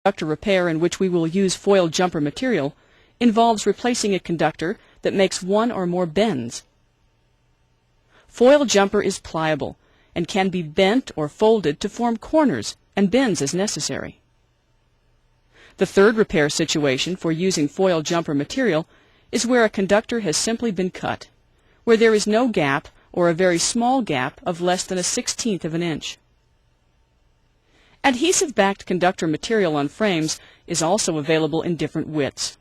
conductor repair in which we will use foil jumper material involves replacing a conductor that makes one or more bends. Foil jumper is pliable and can be bent or folded to form corners and bends as necessary. The third repair situation for using foil jumper material is where a conductor has simply been cut, where there is no gap or a very small gap of less than 1/16 of an inch. Adhesive-backed conductor material on frames is also available in different widths.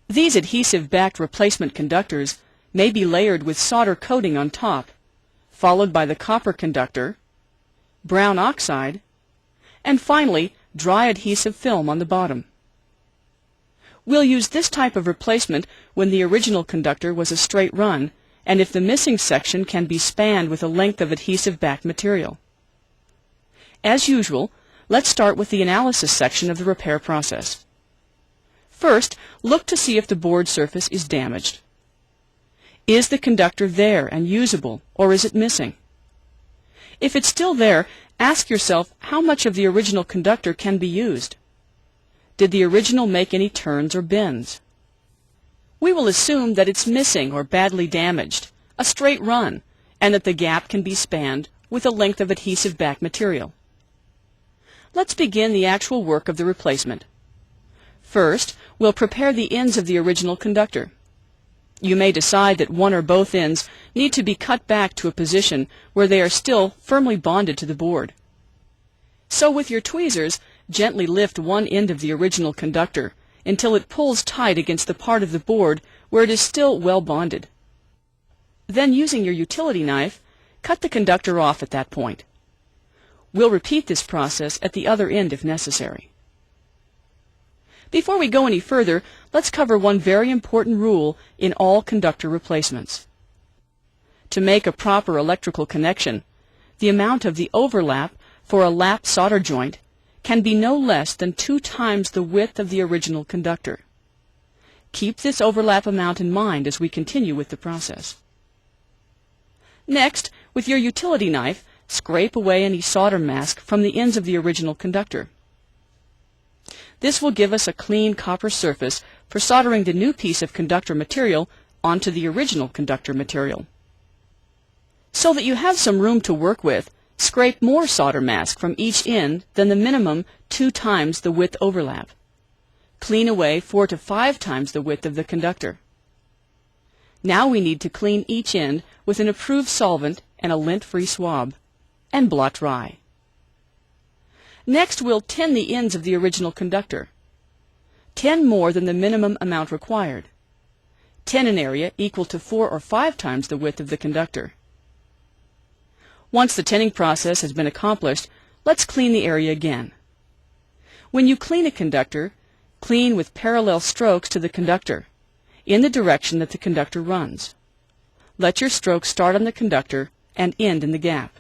These adhesive-backed replacement conductors may be layered with solder coating on top, followed by the copper conductor, brown oxide, and finally dry adhesive film on the bottom. We'll use this type of replacement when the original conductor was a straight run and if the missing section can be spanned with a length of adhesive-backed material. As usual, let's start with the analysis section of the repair process. First, look to see if the board surface is damaged. Is the conductor there and usable, or is it missing? If it's still there, ask yourself how much of the original conductor can be used. Did the original make any turns or bends? We will assume that it's missing or badly damaged, a straight run, and that the gap can be spanned with a length of adhesive-backed material. Let's begin the actual work of the replacement. First, we'll prepare the ends of the original conductor. You may decide that one or both ends need to be cut back to a position where they are still firmly bonded to the board. So with your tweezers, gently lift one end of the original conductor until it pulls tight against the part of the board where it is still well bonded. Then using your utility knife, cut the conductor off at that point. We'll repeat this process at the other end if necessary. Before we go any further, let's cover one very important rule in all conductor replacements. To make a proper electrical connection, the amount of the overlap for a lap solder joint can be no less than 2 times the width of the original conductor. Keep this overlap amount in mind as we continue with the process. Next, with your utility knife, scrape away any solder mask from the ends of the original conductor. This will give us a clean copper surface for soldering the new piece of conductor material onto the original conductor material. So that you have some room to work with, scrape more solder mask from each end than the minimum 2 times the width overlap. Clean away 4 to 5 times the width of the conductor. Now we need to clean each end with an approved solvent and a lint-free swab, and blot dry. Next, we'll tin the ends of the original conductor. Tin more than the minimum amount required. Tin an area equal to 4 or 5 times the width of the conductor. Once the tinning process has been accomplished, let's clean the area again. When you clean a conductor, clean with parallel strokes to the conductor, in the direction that the conductor runs. Let your strokes start on the conductor and end in the gap.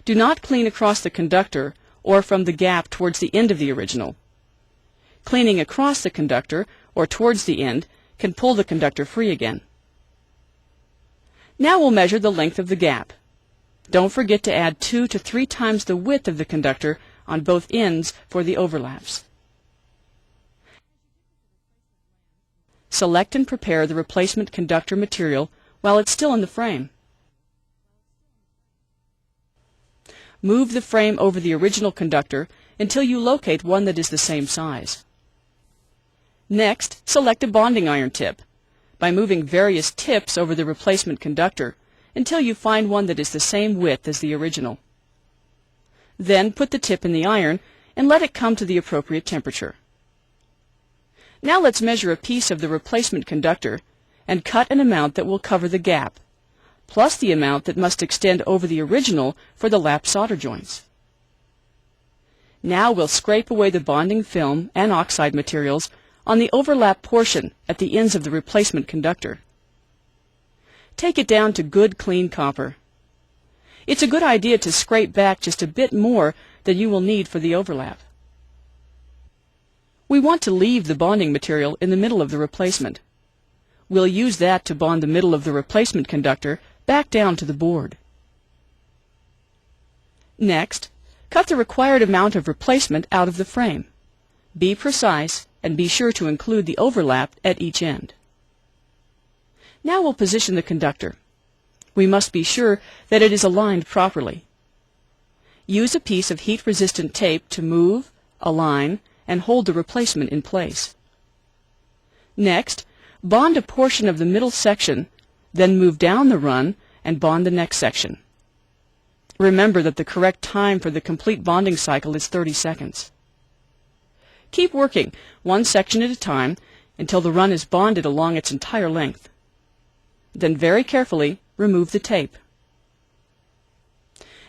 Do not clean across the conductor or from the gap towards the end of the original. Cleaning across the conductor or towards the end can pull the conductor free again. Now we'll measure the length of the gap. Don't forget to add 2 to 3 times the width of the conductor on both ends for the overlaps. Select and prepare the replacement conductor material while it's still in the frame. Move the frame over the original conductor until you locate one that is the same size. Next, select a bonding iron tip by moving various tips over the replacement conductor until you find one that is the same width as the original. Then put the tip in the iron and let it come to the appropriate temperature. Now let's measure a piece of the replacement conductor and cut an amount that will cover the gap, plus the amount that must extend over the original for the lap solder joints. Now we'll scrape away the bonding film and oxide materials on the overlap portion at the ends of the replacement conductor. Take it down to good clean copper. It's a good idea to scrape back just a bit more than you will need for the overlap. We want to leave the bonding material in the middle of the replacement. We'll use that to bond the middle of the replacement conductor back down to the board. Next, cut the required amount of replacement out of the frame. Be precise and be sure to include the overlap at each end. Now we'll position the conductor. We must be sure that it is aligned properly. Use a piece of heat-resistant tape to move, align, and hold the replacement in place. Next, bond a portion of the middle section, then move down the run and bond the next section. Remember that the correct time for the complete bonding cycle is 30 seconds. Keep working one section at a time until the run is bonded along its entire length. Then very carefully remove the tape.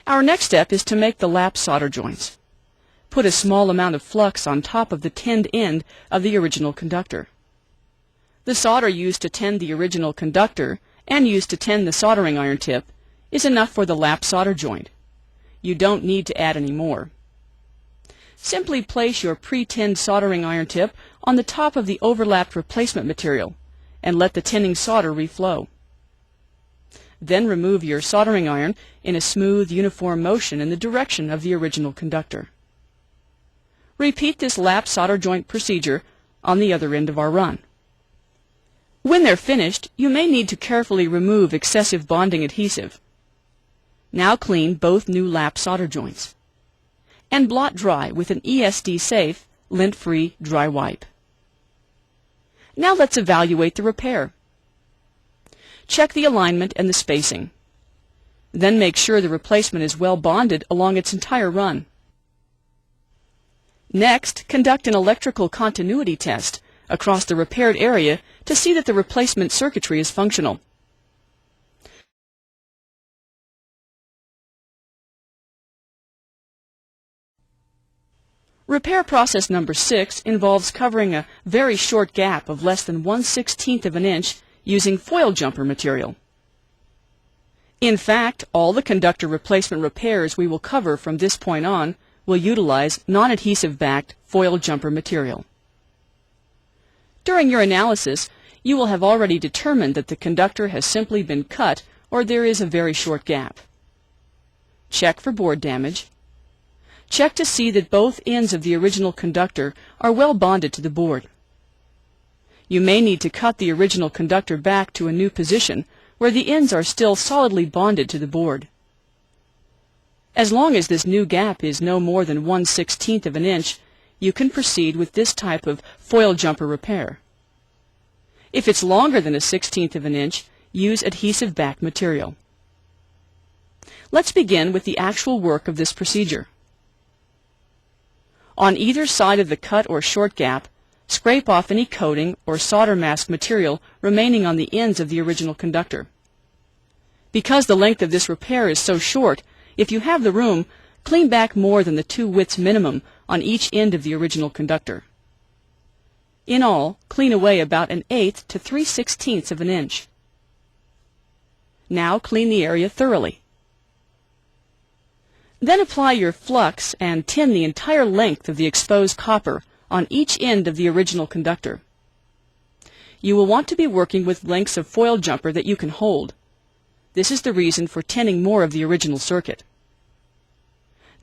Our next step is to make the lap solder joints. Put a small amount of flux on top of the tinned end of the original conductor. The solder used to tend the original conductor and used to tend the soldering iron tip is enough for the lap solder joint. You don't need to add any more. Simply place your pre-tinned soldering iron tip on the top of the overlapped replacement material and let the tinning solder reflow. Then remove your soldering iron in a smooth, uniform motion in the direction of the original conductor. Repeat this lap solder joint procedure on the other end of our run. When they're finished, you may need to carefully remove excessive bonding adhesive. Now clean both new lap solder joints and blot dry with an ESD-safe, lint-free dry wipe. Now let's evaluate the repair. Check the alignment and the spacing. Then make sure the replacement is well bonded along its entire run. Next, conduct an electrical continuity test across the repaired area to see that the replacement circuitry is functional. Repair process number 6 involves covering a very short gap of less than 1/16 of an inch using foil jumper material. In fact, all the conductor replacement repairs we will cover from this point on will utilize non-adhesive backed foil jumper material. During your analysis, you will have already determined that the conductor has simply been cut or there is a very short gap. Check for board damage. Check to see that both ends of the original conductor are well bonded to the board. You may need to cut the original conductor back to a new position where the ends are still solidly bonded to the board. As long as this new gap is no more than 1/16 of an inch, you can proceed with this type of foil jumper repair. If it's longer than 1/16 of an inch, use adhesive backed material. Let's begin with the actual work of this procedure. On either side of the cut or short gap, scrape off any coating or solder mask material remaining on the ends of the original conductor. Because the length of this repair is so short, if you have the room, clean back more than the 2 widths minimum on each end of the original conductor. In all, clean away about 1/8 to 3/16 of an inch. Now clean the area thoroughly. Then apply your flux and tin the entire length of the exposed copper on each end of the original conductor. You will want to be working with lengths of foil jumper that you can hold. This is the reason for tinning more of the original circuit.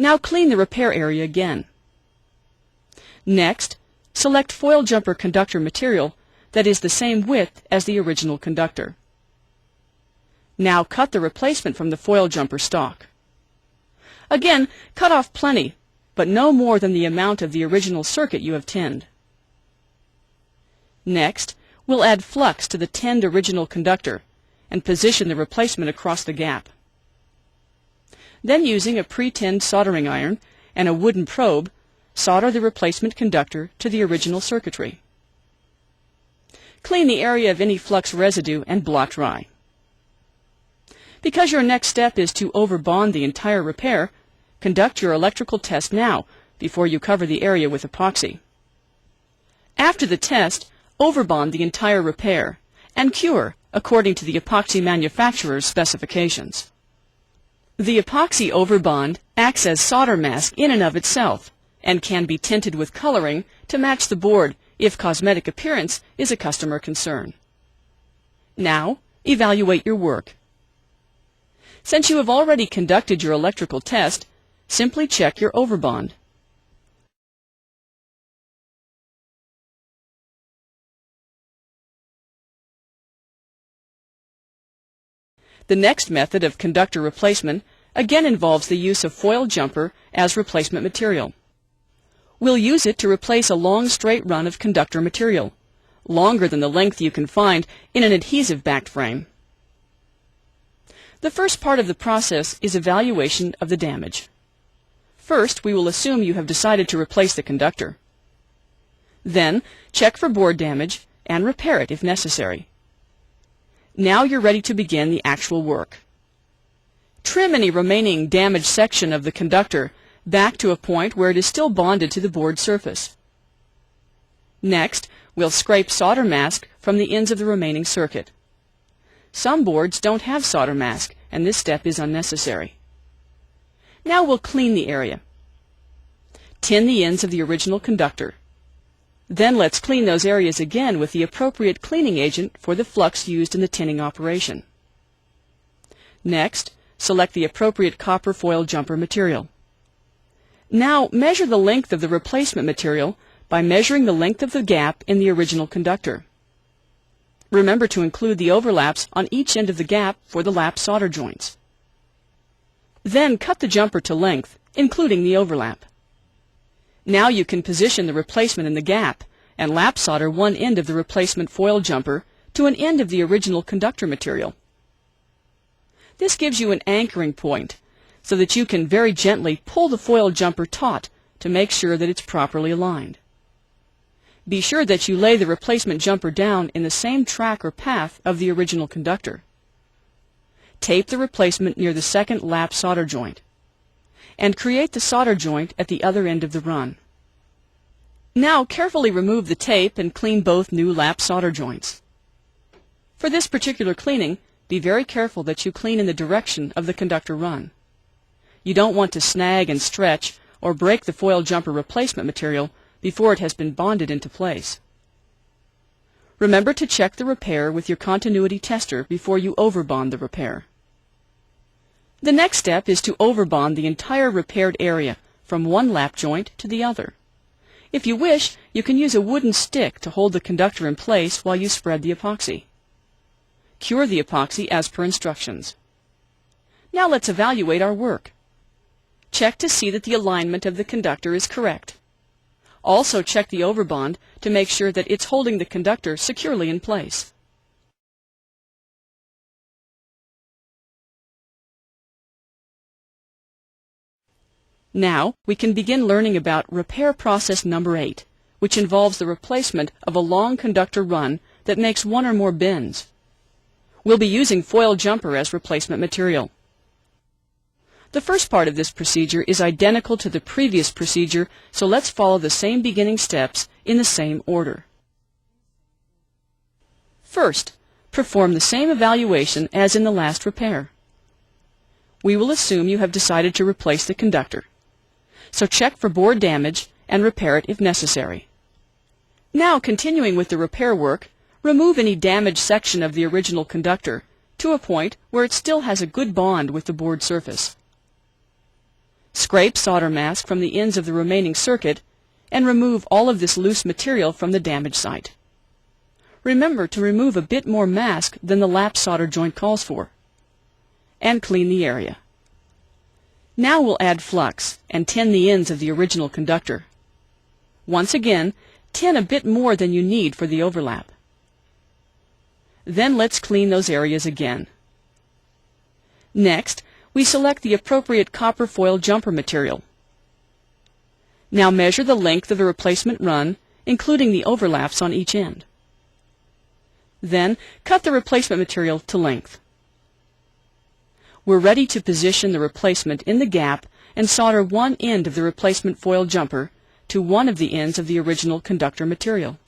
Now clean the repair area again. Next, select foil jumper conductor material that is the same width as the original conductor. Now cut the replacement from the foil jumper stock. Again, cut off plenty, but no more than the amount of the original circuit you have tinned. Next, we'll add flux to the tinned original conductor and position the replacement across the gap. Then, using a pre-tinned soldering iron and a wooden probe, solder the replacement conductor to the original circuitry. Clean the area of any flux residue and blot dry. Because your next step is to overbond the entire repair, conduct your electrical test now before you cover the area with epoxy. After the test, overbond the entire repair and cure according to the epoxy manufacturer's specifications. The epoxy overbond acts as solder mask in and of itself and can be tinted with coloring to match the board if cosmetic appearance is a customer concern. Now, evaluate your work. Since you have already conducted your electrical test, simply check your overbond. The next method of conductor replacement again involves the use of foil jumper as replacement material. We'll use it to replace a long straight run of conductor material, longer than the length you can find in an adhesive-backed frame. The first part of the process is evaluation of the damage. First, we will assume you have decided to replace the conductor. Then, check for board damage and repair it if necessary. Now you're ready to begin the actual work. Trim any remaining damaged section of the conductor back to a point where it is still bonded to the board surface. Next, we'll scrape solder mask from the ends of the remaining circuit. Some boards don't have solder mask, and this step is unnecessary. Now we'll clean the area. Tin the ends of the original conductor. Then let's clean those areas again with the appropriate cleaning agent for the flux used in the tinning operation. Next, select the appropriate copper foil jumper material. Now measure the length of the replacement material by measuring the length of the gap in the original conductor. Remember to include the overlaps on each end of the gap for the lap solder joints. Then cut the jumper to length, including the overlap. Now you can position the replacement in the gap and lap solder one end of the replacement foil jumper to an end of the original conductor material. This gives you an anchoring point so that you can very gently pull the foil jumper taut to make sure that it's properly aligned. Be sure that you lay the replacement jumper down in the same track or path of the original conductor. Tape the replacement near the second lap solder joint, and create the solder joint at the other end of the run. Now carefully remove the tape and clean both new lap solder joints. For this particular cleaning, be very careful that you clean in the direction of the conductor run. You don't want to snag and stretch or break the foil jumper replacement material before it has been bonded into place. Remember to check the repair with your continuity tester before you overbond the repair. The next step is to overbond the entire repaired area from one lap joint to the other. If you wish, you can use a wooden stick to hold the conductor in place while you spread the epoxy. Cure the epoxy as per instructions. Now let's evaluate our work. Check to see that the alignment of the conductor is correct. Also check the overbond to make sure that it's holding the conductor securely in place. Now we can begin learning about repair process number 8, which involves the replacement of a long conductor run that makes one or more bends. We'll be using foil jumper as replacement material. The first part of this procedure is identical to the previous procedure, so let's follow the same beginning steps in the same order. First, perform the same evaluation as in the last repair. We will assume you have decided to replace the conductor, so check for board damage and repair it if necessary. Now, continuing with the repair work, remove any damaged section of the original conductor to a point where it still has a good bond with the board surface. Scrape solder mask from the ends of the remaining circuit and remove all of this loose material from the damaged site. Remember to remove a bit more mask than the lap solder joint calls for. And clean the area. Now we'll add flux and tin the ends of the original conductor. Once again, tin a bit more than you need for the overlap. Then let's clean those areas again. Next, we select the appropriate copper foil jumper material. Now measure the length of the replacement run, including the overlaps on each end. Then cut the replacement material to length. We're ready to position the replacement in the gap and solder one end of the replacement foil jumper to one of the ends of the original conductor material.